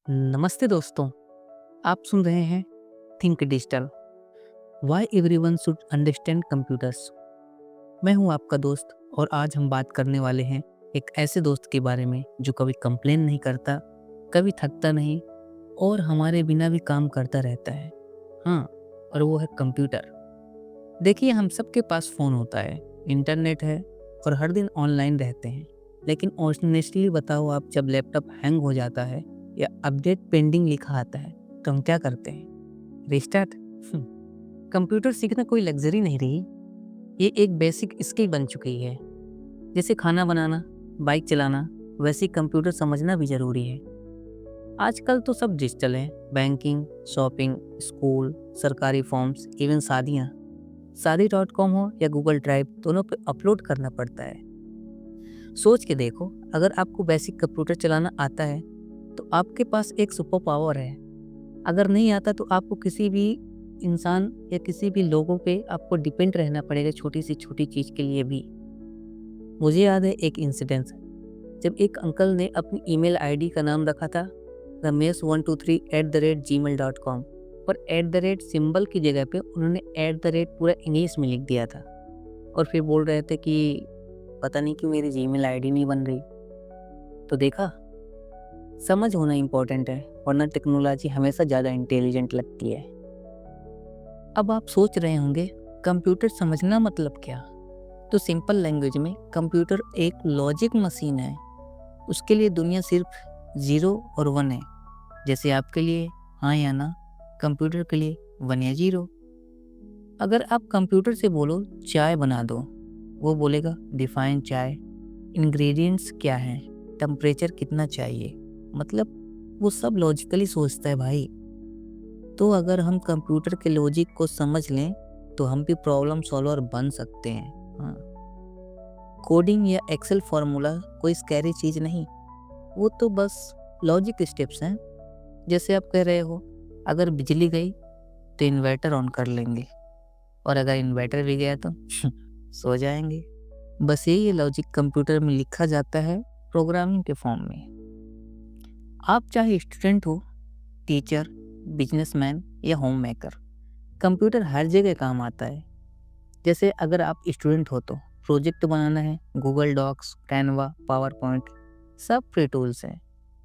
नमस्ते दोस्तों। आप सुन रहे हैं think digital, why everyone should understand computers. मैं हूं आपका दोस्त और आज हम बात करने वाले हैं एक ऐसे दोस्त के बारे में जो कभी कंप्लेन नहीं करता, कभी थकता नहीं और हमारे बिना भी काम करता रहता है। हाँ, और वो है कंप्यूटर। देखिए, हम सबके पास फ़ोन होता है, इंटरनेट है और हर दिन ऑनलाइन रहते हैं। लेकिन ऑनेस्टली बताओ, आप जब लैपटॉप हैंग हो जाता है या अपडेट पेंडिंग लिखा आता है तो हम क्या करते हैं? रिस्टार्ट। कंप्यूटर सीखना कोई लग्जरी नहीं रही, ये एक बेसिक स्किल बन चुकी है। जैसे खाना बनाना, बाइक चलाना, वैसे ही कंप्यूटर समझना भी ज़रूरी है। आजकल तो सब डिजिटल है, बैंकिंग, शॉपिंग, स्कूल, सरकारी फॉर्म्स, इवन शादियाँ। शादी.com हो या गूगल ड्राइव, दोनों पे अपलोड करना पड़ता है। सोच के देखो, अगर आपको बेसिक कंप्यूटर चलाना आता है तो आपके पास एक सुपर पावर है। अगर नहीं आता तो आपको किसी भी इंसान या किसी भी लोगों पे आपको डिपेंड रहना पड़ेगा छोटी से छोटी चीज़ के लिए भी। मुझे याद है एक इंसिडेंस, जब एक अंकल ने अपनी ईमेल आईडी का नाम रखा था ramesh123@gmail.com, पर @ सिंबल की जगह पे उन्होंने पूरा इंग्लिश में लिख दिया था और फिर बोल रहे थे कि पता नहीं क्यों मेरी जीमेल आईडी नहीं बन रही। तो देखा, समझ होना इम्पोर्टेंट है, वरना टेक्नोलॉजी हमेशा ज़्यादा इंटेलिजेंट लगती है। अब आप सोच रहे होंगे, कंप्यूटर समझना मतलब क्या? तो सिंपल लैंग्वेज में कंप्यूटर एक लॉजिक मशीन है। उसके लिए दुनिया सिर्फ 0 और 1 है। जैसे आपके लिए हाँ या ना, कंप्यूटर के लिए 1 या 0। अगर आप कंप्यूटर से बोलो चाय बना दो, वो बोलेगा डिफाइन चाय, इंग्रेडिएंट्स क्या हैं, टेम्परेचर कितना चाहिए। मतलब वो सब लॉजिकली सोचता है भाई। तो अगर हम कंप्यूटर के लॉजिक को समझ लें तो हम भी प्रॉब्लम सॉल्वर बन सकते हैं। हाँ, कोडिंग या एक्सेल फार्मूला कोई स्कैरी चीज़ नहीं, वो तो बस लॉजिक स्टेप्स हैं। जैसे आप कह रहे हो, अगर बिजली गई तो इन्वर्टर ऑन कर लेंगे और अगर इन्वर्टर भी गया तो सो जाएंगे। बस यही लॉजिक कंप्यूटर में लिखा जाता है प्रोग्रामिंग के फॉर्म में। आप चाहे स्टूडेंट हो, टीचर, बिजनेसमैन या होम मेकर, कंप्यूटर हर जगह काम आता है। जैसे अगर आप स्टूडेंट हो तो प्रोजेक्ट बनाना है, Google Docs, Canva, PowerPoint, सब फ्री टूल्स हैं।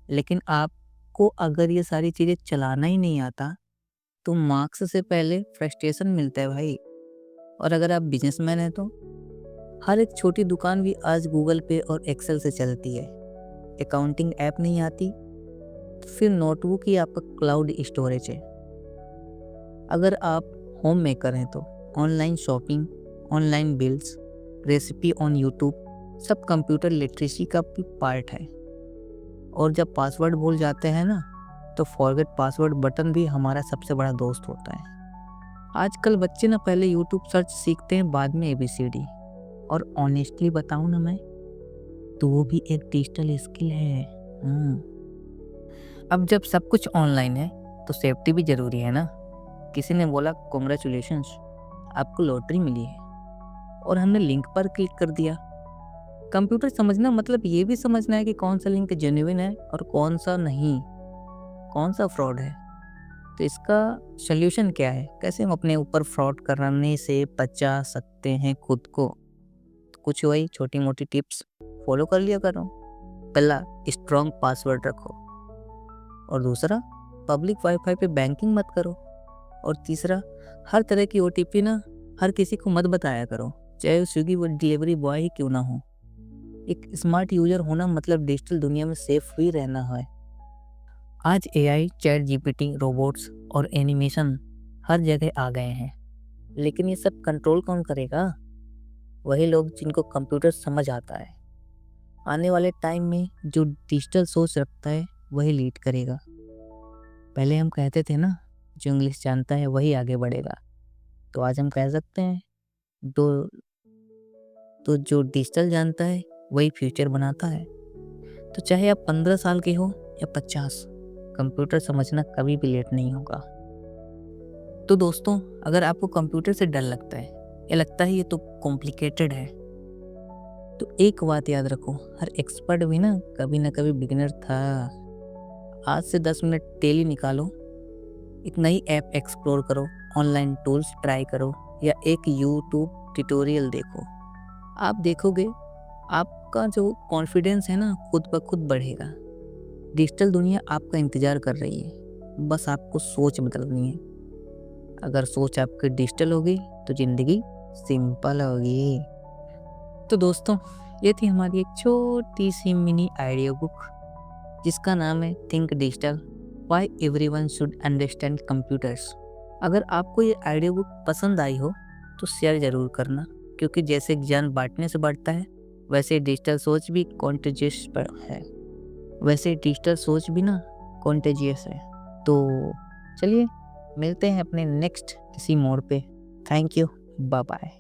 लेकिन आपको अगर ये सारी चीज़ें चलाना ही नहीं आता तो मार्क्स से पहले फ्रस्ट्रेशन मिलता है भाई। और अगर आप बिजनेसमैन हैं तो हर एक छोटी दुकान भी आज गूगल पे और एक्सेल से चलती है। अकाउंटिंग ऐप नहीं आती तो फिर नोटबुक ही आपका क्लाउड स्टोरेज है। अगर आप होम मेकर हैं तो online shopping, online bills, recipe on YouTube, सब कंप्यूटर लिटरेसी का भी पार्ट है। और जब पासवर्ड भूल जाते हैं ना, तो फॉरगेट पासवर्ड बटन भी हमारा सबसे बड़ा दोस्त होता है। आजकल बच्चे ना पहले यूट्यूब सर्च सीखते हैं, बाद में ABCD। और ऑनेस्टली बताऊं ना मैं, तो वो भी एक डिजिटल स्किल है। अब जब सब कुछ ऑनलाइन है तो सेफ्टी भी जरूरी है ना। किसी ने बोला कॉन्ग्रेचुलेशंस, आपको लॉटरी मिली है, और हमने लिंक पर क्लिक कर दिया। कंप्यूटर समझना मतलब ये भी समझना है कि कौन सा लिंक जेन्युइन है और कौन सा नहीं, कौन सा फ्रॉड है। तो इसका सल्यूशन क्या है? कैसे हम अपने ऊपर फ्रॉड करने से बचा सकते हैं खुद को? तो कुछ वही छोटी मोटी टिप्स फॉलो कर लिया करो। पहला, स्ट्रॉन्ग पासवर्ड रखो। और दूसरा, पब्लिक वाईफाई पे बैंकिंग मत करो। और तीसरा, हर तरह की OTP ना हर किसी को मत बताया करो, चाहे वो स्विगी वो डिलीवरी बॉय ही क्यों ना हो। एक स्मार्ट यूजर होना मतलब डिजिटल दुनिया में सेफ ही रहना है। आज AI, चैट GPT, रोबोट्स और एनिमेशन हर जगह आ गए हैं, लेकिन ये सब कंट्रोल कौन करेगा? वही लोग जिनको कंप्यूटर समझ आता है। आने वाले टाइम में जो डिजिटल सोच रखता है वही लीड करेगा। पहले हम कहते थे ना, जो इंग्लिश जानता है वही आगे बढ़ेगा। तो आज हम कह सकते हैं, दो तो जो डिजिटल जानता है वही फ्यूचर बनाता है। तो चाहे आप 15 साल के हो या 50, कंप्यूटर समझना कभी भी लेट नहीं होगा। तो दोस्तों, अगर आपको कंप्यूटर से डर लगता है या लगता है ये तो कॉम्प्लिकेटेड है, तो एक बात याद रखो, हर एक्सपर्ट भी ना कभी बिगिनर था। आज से 10 मिनट डेली निकालो, एक नई ऐप एक्सप्लोर करो, ऑनलाइन टूल्स ट्राई करो या एक यूट्यूब ट्यूटोरियल देखो। आप देखोगे आपका जो कॉन्फिडेंस है ना खुद ब खुद बढ़ेगा। डिजिटल दुनिया आपका इंतज़ार कर रही है, बस आपको सोच बदलनी है। अगर सोच आपकी डिजिटल होगी तो ज़िंदगी सिंपल होगी। तो दोस्तों, ये थी हमारी एक छोटी सी मिनी आइडिया बुक जिसका नाम है think digital, why everyone should understand computers. अगर आपको ये आइडिया बुक पसंद आई हो तो शेयर ज़रूर करना, क्योंकि जैसे ज्ञान बांटने से बढ़ता है वैसे डिजिटल सोच भी कॉन्टेजियस है। वैसे डिजिटल सोच भी ना कॉन्टेजियस है। तो चलिए मिलते हैं अपने नेक्स्ट किसी मोड़ पे। Thank you, bye bye.